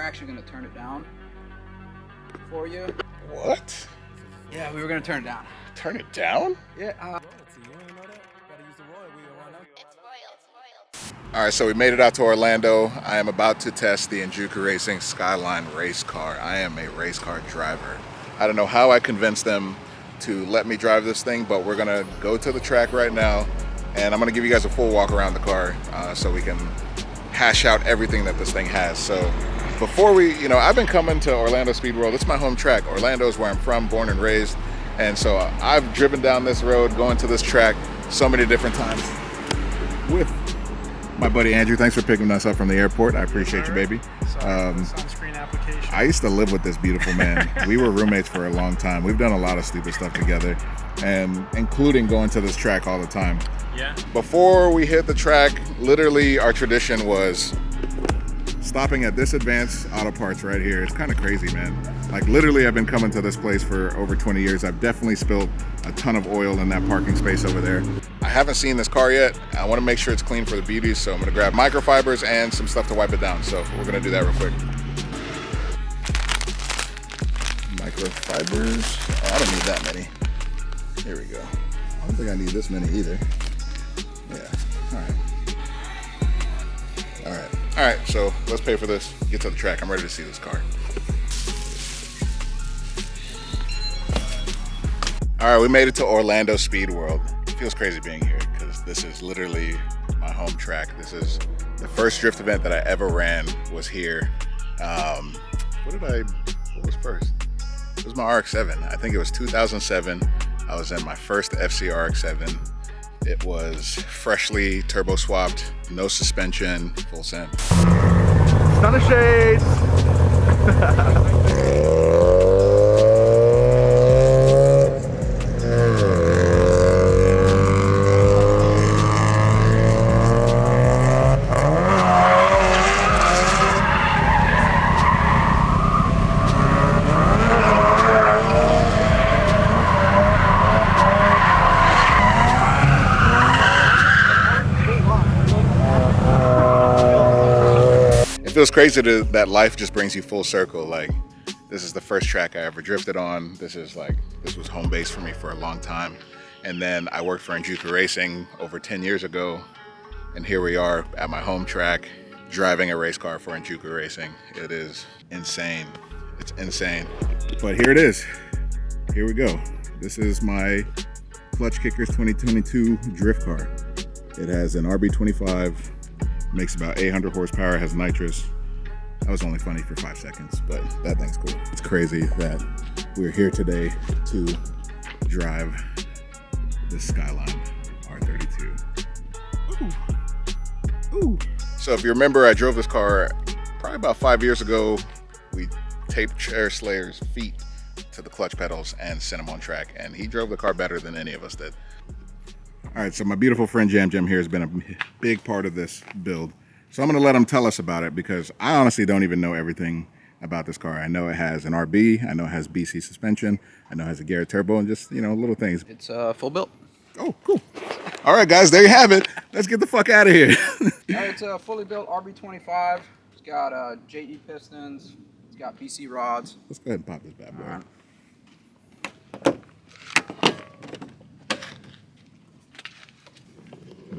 actually gonna turn it down for you. What? Yeah, we were gonna turn it down. Turn it down? Yeah. All right, so we made it out to Orlando. I am about to test the Enjuku Racing Skyline race car. I am a race car driver. I don't know how I convinced them to let me drive this thing, but we're gonna go to the track right now, and I'm gonna give you guys a full walk around the car so we can hash out everything that this thing has. So before we, I've been coming to Orlando Speed World. It's my home track. Orlando is where I'm from, born and raised. And so I've driven down this road, going to this track so many different times with my buddy Andrew. Thanks for picking us up from the airport. I appreciate you, baby. Sunscreen application. I used to live with this beautiful man. We were roommates for a long time. We've done a lot of stupid stuff together, and including going to this track all the time. Yeah. Before we hit the track, literally our tradition was stopping at this Advanced Auto Parts right here. It's kind of crazy, man. Like literally I've been coming to this place for over 20 years. I've definitely spilled a ton of oil in that parking space over there. I haven't seen this car yet. I want to make sure it's clean for the beauties, so I'm going to grab microfibers and some stuff to wipe it down. So we're going to do that real quick. Microfibers. Oh, I don't need that many. Here we go. I don't think I need this many either. Yeah. All right, so let's pay for this, get to the track. I'm ready to see this car. All right, we made it to Orlando Speed World. It feels crazy being here because this is literally my home track. This is the first drift event that I ever ran was here. What was first? It was my RX-7. I think it was 2007. I was in my first FC RX-7. It was freshly turbo swapped, no suspension, full send. Sun of shades. It feels crazy that life just brings you full circle. Like, this is the first track I ever drifted on. This was home base for me for a long time. And then I worked for Enjuku Racing over 10 years ago. And here we are at my home track, driving a race car for Enjuku Racing. It is insane. It's insane. But here it is. Here we go. This is my Klutch Kickers 2022 drift car. It has an RB25, makes about 800 horsepower, has nitrous. That was only funny for 5 seconds, but that thing's cool. It's crazy that we're here today to drive this Skyline R32. Ooh. So if you remember, I drove this car probably about 5 years ago. We taped Chair Slayer's feet to the clutch pedals and sent him on track, and he drove the car better than any of us did. All right, so my beautiful friend Jam Jam here has been a big part of this build. So I'm gonna let him tell us about it because I honestly don't even know everything about this car. I know it has an RB, I know it has BC suspension, I know it has a Garrett turbo, and just, little things. It's full built. Oh, cool. All right, guys, there you have it. Let's get the fuck out of here. All right, it's a fully built RB25. It's got JE pistons. It's got BC rods. Let's go ahead and pop this bad boy. All right.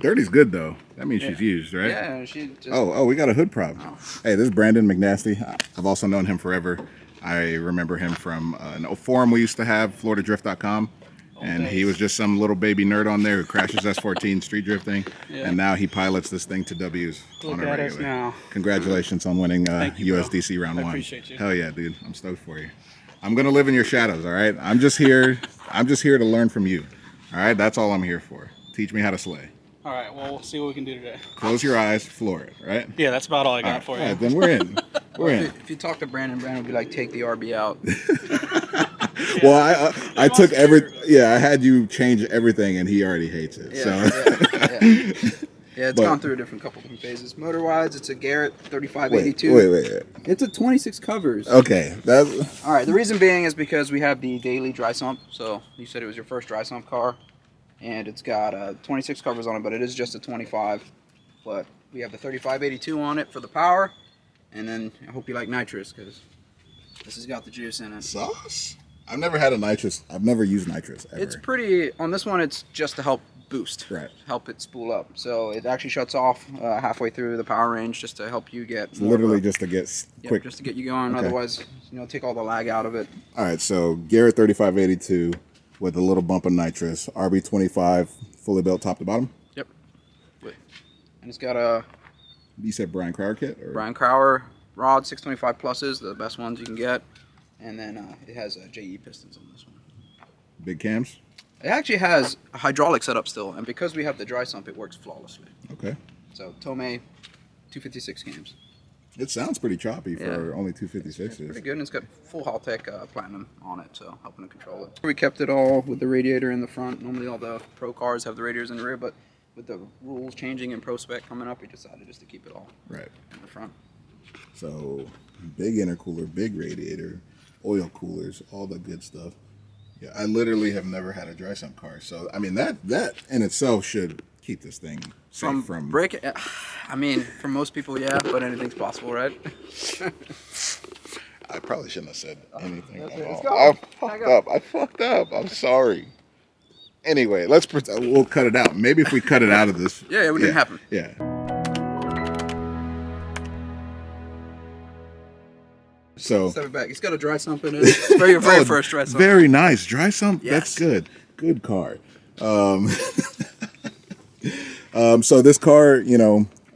Dirty's good though. That means she's used, right? Yeah, she just... Oh, we got a hood prop. Oh. Hey, this is Brandon McNasty. I've also known him forever. I remember him from an forum we used to have, FloridaDrift.com. And he was just some little baby nerd on there who crashes S14 street drifting. Yeah. And now he pilots this thing to W's on a regular. Now. Congratulations on winning USDC round 1. I appreciate you. Hell yeah, dude. I'm stoked for you. I'm going to live in your shadows, all right? I'm just here to learn from you. All right? That's all I'm here for. Teach me how to slay. All right, well, we'll see what we can do today. Close your eyes, floor it, right? Yeah, that's about all I got for you. All right, then we're in. We're in. If you talk to Brandon will be like, take the RB out. Well, I took I had you change everything, and he already hates it. Yeah, it's gone through a couple different phases. Motor wise, it's a Garrett 3582. Wait. It's a 26 covers. Okay. All right, the reason being is because we have the daily dry sump. So you said it was your first dry sump car. And it's got 26 covers on it, but it is just a 25. But we have the 3582 on it for the power. And then I hope you like nitrous because this has got the juice in it. Sauce? I've never had a nitrous. I've never used nitrous ever. It's pretty, on this one, it's just to help boost. Right. Help it spool up. So it actually shuts off halfway through the power range just to help you get. It's literally just to get quick. Just to get you going. Okay. Otherwise, take all the lag out of it. All right, so Garrett 3582 with a little bump of nitrous. RB25 fully built top to bottom. Yep. And it's got a You said Brian Crower kit? Or? Brian Crower rod 625 pluses, the best ones you can get. And then it has JE pistons on this one. Big cams? It actually has a hydraulic setup still, and because we have the dry sump, it works flawlessly. Okay. So Tomei 256 cams. It sounds pretty choppy for Yeah. only 256s. It's pretty good, and it's got full Haltech platinum on it, so helping to control it. We kept it all with the radiator in the front. Normally all the pro cars have the radiators in the rear, but with the rules changing in pro spec coming up, we decided just to keep it all Right. in the front. So big intercooler, big radiator, oil coolers, all the good stuff. Yeah, I literally have never had a dry sump car, so I mean that in itself should keep this thing safe from brick. I mean, for most people, yeah, but anything's possible, right? I probably shouldn't have said anything That's at it. all. Let's go. I Back fucked up. I fucked up. I'm sorry. Anyway, we'll cut it out. Maybe if we cut it out of this. Yeah, it didn't happen. Yeah. So Step it back. It's got a dry sump in it. It's very, very first dry sump. Very nice. Dry sump. Yes. That's good. Good car. So this car,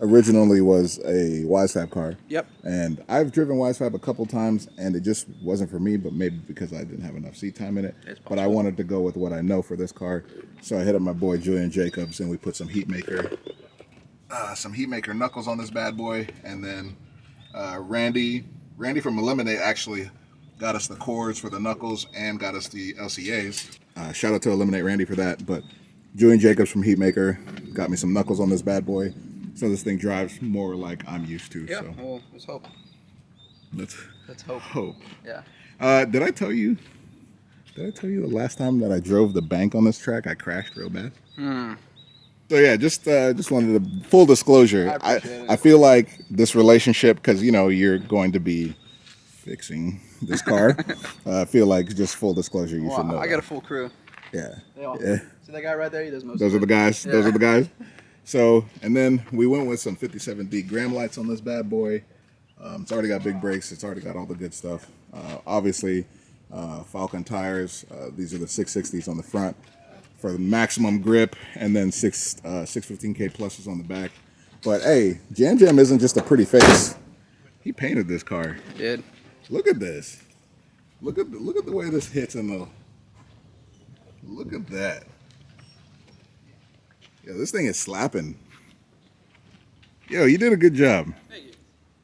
originally was a Wisefab car. Yep. And I've driven Wisefab a couple times, and it just wasn't for me, but maybe because I didn't have enough seat time in it. It's But I possible. wanted to go with what I know for this car. So I hit up my boy Julian Jacobs, and we put some heat maker knuckles on this bad boy. And then Randy from Eliminate actually got us the cords for the knuckles and got us the LCAs. Shout out to Eliminate Randy for that. But Julian Jacobs from Heatmaker got me some knuckles on this bad boy. So this thing drives more like I'm used to. Yeah, So well, let's hope. let's hope. Yeah. Did I tell you the last time that I drove the bank on this track, I crashed real bad? So yeah, just wanted to full disclosure. I appreciate it. I feel like this relationship, because you're going to be fixing this car. I feel like just full disclosure, you should know. I got a full crew. Yeah. They all, Yeah. See that guy right there? He does most Those of are it. the guys. Yeah. Those are the guys. So, and then we went with some 57D gram lights on this bad boy. It's already got big brakes. It's already got all the good stuff. Obviously, Falcon tires. These are the 660s on the front for the maximum grip, and then 615K pluses on the back. But hey, Jam Jam isn't just a pretty face. He painted this car. He did. Look at this. Look at the way this hits in the. Look at that. Yo, this thing is slapping. Yo, you did a good job. Thank you.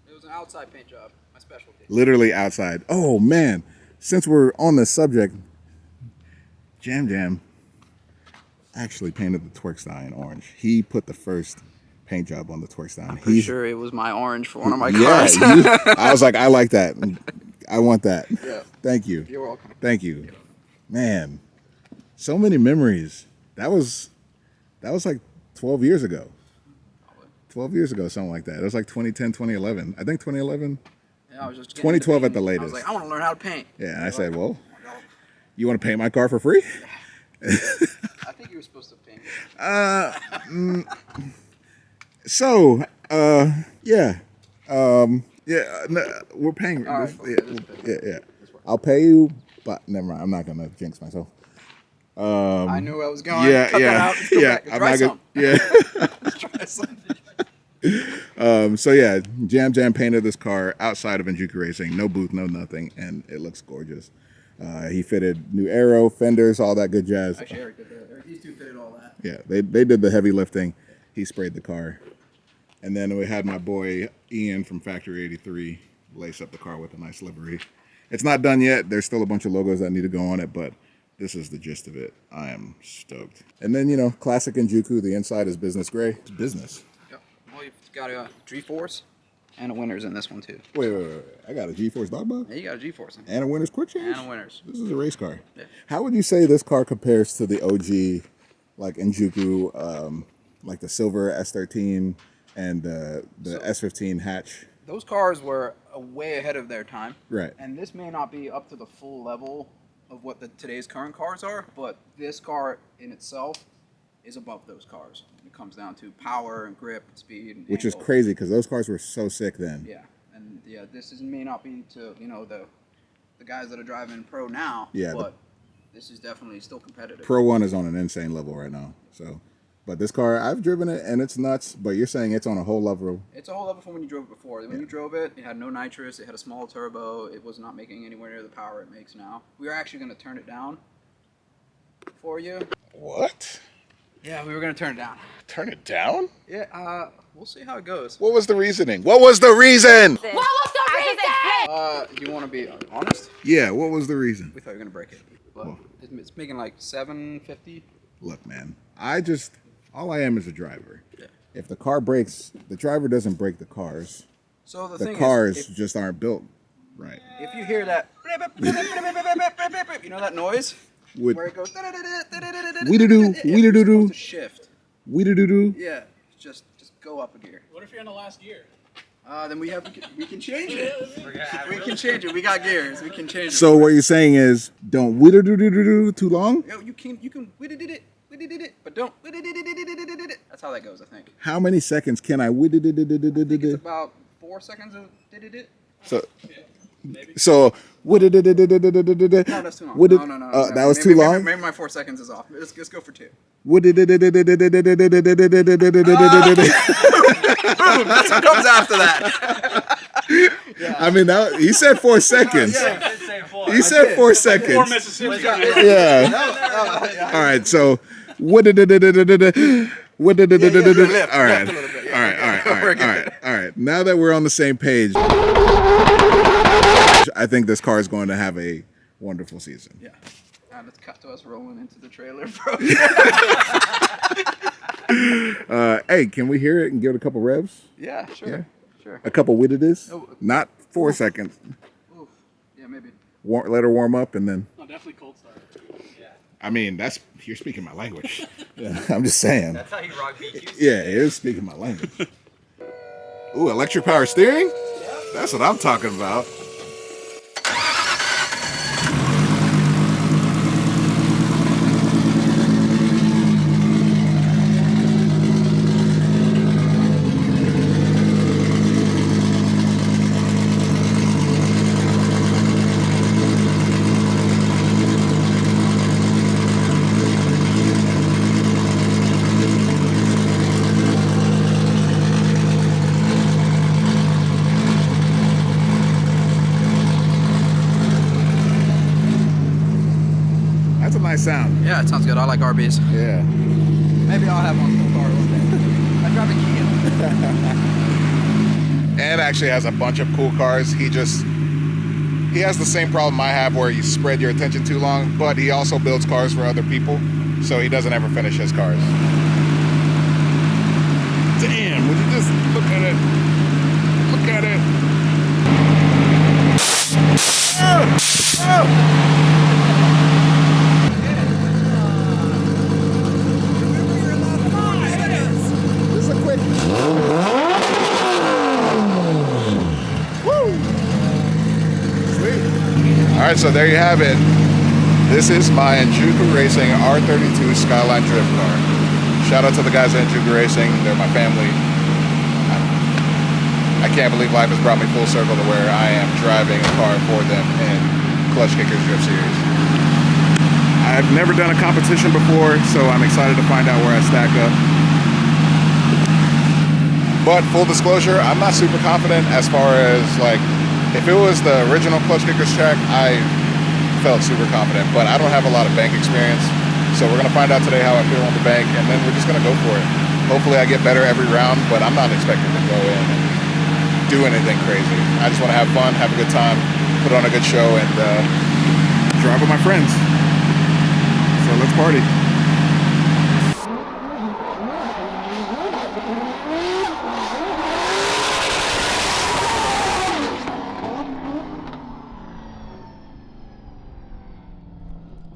It was an outside paint job. My specialty. Literally outside. Oh man, since we're on this subject, Jam Jam actually painted the Twerkstein orange. He put the first paint job on the Twerkstein. Pretty sure it was my orange for one of my Yeah, cars. I was like, I like that. I want that. Yeah. Thank you. You're welcome. Thank you. Man, so many memories. That was like 12 years ago. 12 years ago, something like that. It was like 2010, 2011. I think 2011. Yeah, I was just getting 2012 into at the painting. I latest. was like, I want to learn how to paint. Yeah, and I said, well, you want to paint my car for free? I think you were supposed to paint it. So, yeah. We're paying. All right, okay, Yeah. I'll pay you, but never mind. I'm not going to jinx myself. I knew I was going. Yeah, Cut that out. Let's go back. I'm Try not some. Yeah. Try some. So yeah, Jam Jam painted this car outside of Enjuku Racing, no booth, no nothing, and it looks gorgeous. He fitted new aero, fenders, all that good jazz. Actually, Eric did that. These two fitted all that. Yeah, they did the heavy lifting. He sprayed the car, and then we had my boy Ian from Factory 83 lace up the car with a nice livery. It's not done yet. There's still a bunch of logos that need to go on it, but this is the gist of it. I am stoked. And then classic Enjuku. The inside is business gray. It's business. Yep. Well, you've got a G-Force and a Winners in this one too. Wait. I got a G-Force dog bug Yeah, you got a G-Force. and a Winners quick change. And a Winners. This is a race car. Yeah. How would you say this car compares to the OG, like Enjuku, like the silver S13 and the S15 hatch? those cars were way ahead of their time. Right. And this may not be up to the full level of what today's current cars are, but this car in itself is above those cars. It comes down to power and grip and speed. And Which is angle. crazy because those cars were so sick then. Yeah. And yeah, may not be to, the guys that are driving Pro now, Yeah, but this is definitely still competitive. Pro 1 is on an insane level right now. So, but this car, I've driven it and it's nuts, but you're saying it's on a whole level. It's a whole level from when you drove it before. When you drove it, it had no nitrous, it had a small turbo, it was not making anywhere near the power it makes now. We were actually going to turn it down for you. What? Yeah, we were going to turn it down. Turn it down? Yeah, we'll see how it goes. What was the reasoning? What was the reason? What was the reason? Do you want to be honest? Yeah, what was the reason? We thought you were going to break it. But it's making like 750. Look, man, all I am is a driver. Yeah. If the car breaks, the driver doesn't break the cars. So the The thing cars is, just aren't built right. if you hear that, you know that noise? With Where it goes, Weedadoo, it's weedadoo. supposed to shift. weedadoo. Yeah, just go up a gear. What if you're in the last gear? Then we can change it. We can change it. We got gears. We can change it. So what you're saying is, don't weedadoo too long? Yo, you can it, but don't. That's how that goes, I think. How many seconds can I I think it's weedadoo? about 4 seconds of it. So No, that's too long. No. That was too long? Maybe my 4 seconds is off. Let's go for 2. That's what comes after that. I mean, he said 4 seconds. He said 4 seconds. 4 Mississippi. Yeah. All right. So, all right. Now that we're on the same page, I think this car is going to have a wonderful season. Yeah. Let's cut to us rolling into the trailer, bro. Hey, can we hear it and give it a couple revs? Yeah, sure. Sure. A couple widdities? Oh. Not 4 seconds. Oof. Yeah, maybe. Let her warm up and then. No, definitely cold start. Yeah. I mean, you're speaking my language. Yeah, I'm just saying. That's how you rock BQs. Yeah, you're speaking my language. Ooh, electric power steering? That's what I'm talking about. That's a nice sound. Yeah, it sounds good. I like RBs. Yeah. Maybe I'll have one full car one day. I drive a Kia. Ed actually has a bunch of cool cars. He has the same problem I have where you spread your attention too long, but he also builds cars for other people, so he doesn't ever finish his cars. Damn, would you just look at it? Look at it. This is a quick. Woo! Sweet. All right, so there you have it. This is my Enjuku Racing R32 Skyline drift car. Shout out to the guys at Enjuku Racing. They're my family. I can't believe life has brought me full circle to where I am driving a car for them in Klutch Kickers Drift Series. I've never done a competition before, so I'm excited to find out where I stack up. But full disclosure, I'm not super confident as far as like, if it was the original Klutch Kickers track, I felt super confident, but I don't have a lot of bank experience. So we're gonna find out today how I feel on the bank, and then we're just gonna go for it. Hopefully I get better every round, but I'm not expecting to go in and do anything crazy. I just wanna have fun, have a good time, put on a good show, and drive with my friends. So let's party.